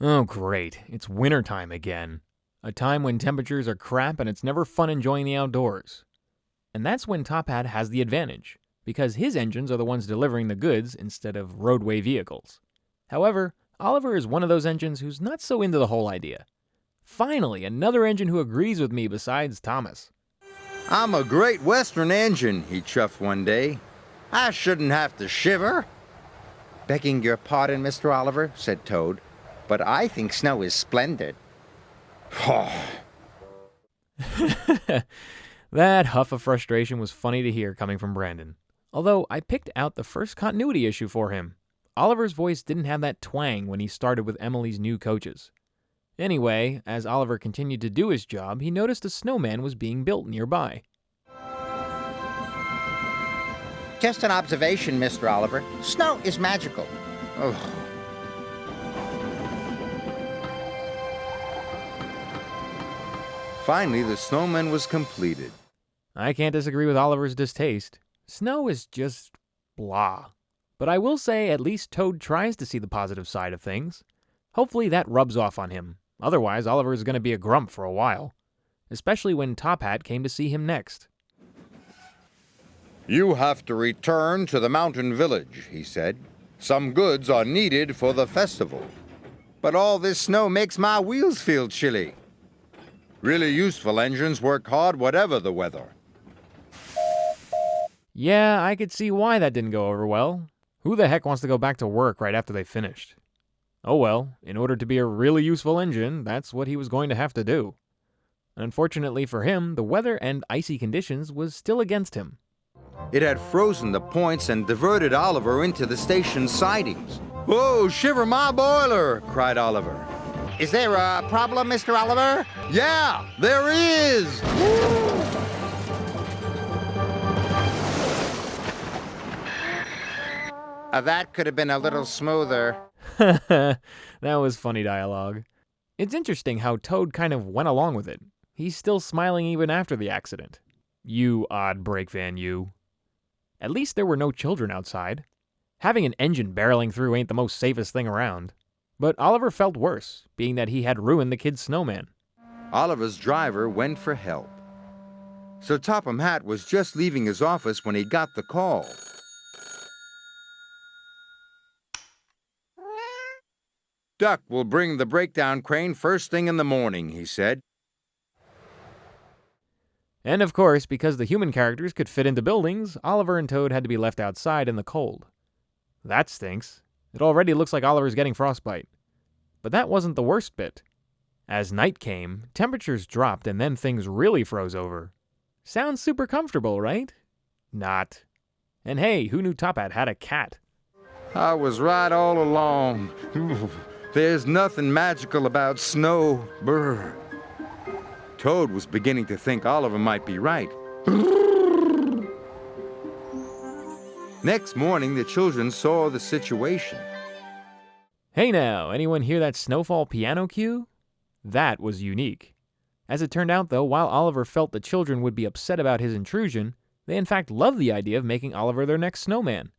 Oh great, it's wintertime again. A time when temperatures are crap and it's never fun enjoying the outdoors. And that's when Top Hat has the advantage, because his engines are the ones delivering the goods instead of roadway vehicles. However, Oliver is one of those engines who's not so into the whole idea. Finally, another engine who agrees with me besides Thomas. I'm a great Western engine, he chuffed one day. I shouldn't have to shiver. Begging your pardon, Mr. Oliver, said Toad, but I think snow is splendid. That huff of frustration was funny to hear coming from Brandon. Although I picked out the first continuity issue for him. Oliver's voice didn't have that twang when he started with Emily's new coaches. Anyway, as Oliver continued to do his job, he noticed a snowman was being built nearby. Just an observation, Mr. Oliver. Snow is magical. Oh. Finally, the snowman was completed. I can't disagree with Oliver's distaste. Snow is just blah. But I will say at least Toad tries to see the positive side of things. Hopefully that rubs off on him. Otherwise, Oliver is going to be a grump for a while. Especially when Top Hat came to see him next. You have to return to the mountain village, he said. Some goods are needed for the festival. But all this snow makes my wheels feel chilly. Really useful engines work hard whatever the weather. Yeah, I could see why that didn't go over well. Who the heck wants to go back to work right after they finished? Oh well, in order to be a really useful engine, that's what he was going to have to do. Unfortunately for him, the weather and icy conditions was still against him. It had frozen the points and diverted Oliver into the station's sidings. Whoa, shiver my boiler, cried Oliver. Is there a problem, Mr. Oliver? Yeah, there is! That could have been a little smoother. That was funny dialogue. It's interesting how Toad kind of went along with it. He's still smiling even after the accident. You odd brake van, you. At least there were no children outside. Having an engine barreling through ain't the most safest thing around. But Oliver felt worse, being that he had ruined the kid's snowman. Oliver's driver went for help. So Topham Hatt was just leaving his office when he got the call. Duck will bring the breakdown crane first thing in the morning, he said. And of course, because the human characters could fit into buildings, Oliver and Toad had to be left outside in the cold. That stinks. It already looks like Oliver's getting frostbite. But that wasn't the worst bit. As night came, temperatures dropped and then things really froze over. Sounds super comfortable, right? Not. And hey, who knew Top Hat had a cat? I was right all along. There's nothing magical about snow. Brr. Toad was beginning to think Oliver might be right. Next morning, the children saw the situation. Hey now, anyone hear that snowfall piano cue? That was unique. As it turned out, though, while Oliver felt the children would be upset about his intrusion, they in fact loved the idea of making Oliver their next snowman.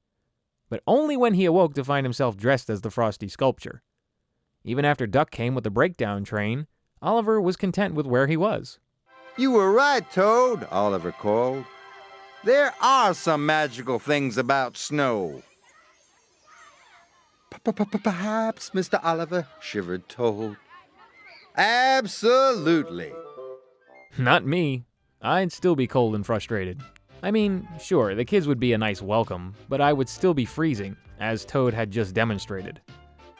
But only when he awoke to find himself dressed as the Frosty sculpture. Even after Duck came with the breakdown train, Oliver was content with where he was. You were right, Toad, Oliver called. There are some magical things about snow. Perhaps, Mr. Oliver, shivered Toad. Absolutely. Not me. I'd still be cold and frustrated. I mean, sure, the kids would be a nice welcome, but I would still be freezing, as Toad had just demonstrated.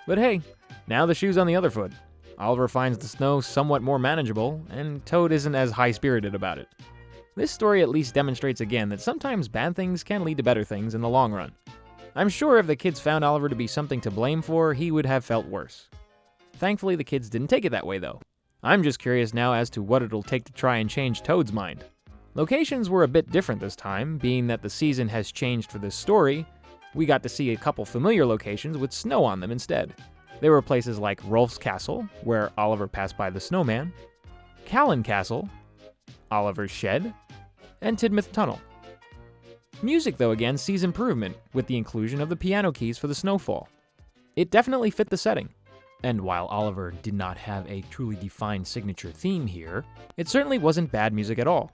But hey, now the shoe's on the other foot. Oliver finds the snow somewhat more manageable, and Toad isn't as high-spirited about it. This story at least demonstrates again that sometimes bad things can lead to better things in the long run. I'm sure if the kids found Oliver to be something to blame for, he would have felt worse. Thankfully, the kids didn't take it that way, though. I'm just curious now as to what it'll take to try and change Toad's mind. Locations were a bit different this time, being that the season has changed for this story. We got to see a couple familiar locations with snow on them instead. There were places like Rolf's Castle, where Oliver passed by the snowman, Callan Castle, Oliver's Shed, and Tidmouth Tunnel. Music, though, again sees improvement with the inclusion of the piano keys for the snowfall. It definitely fit the setting. And while Oliver did not have a truly defined signature theme here, it certainly wasn't bad music at all.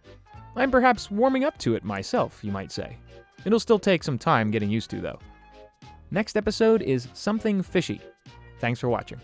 I'm perhaps warming up to it myself, you might say. It'll still take some time getting used to, though. Next episode is Something Fishy. Thanks for watching.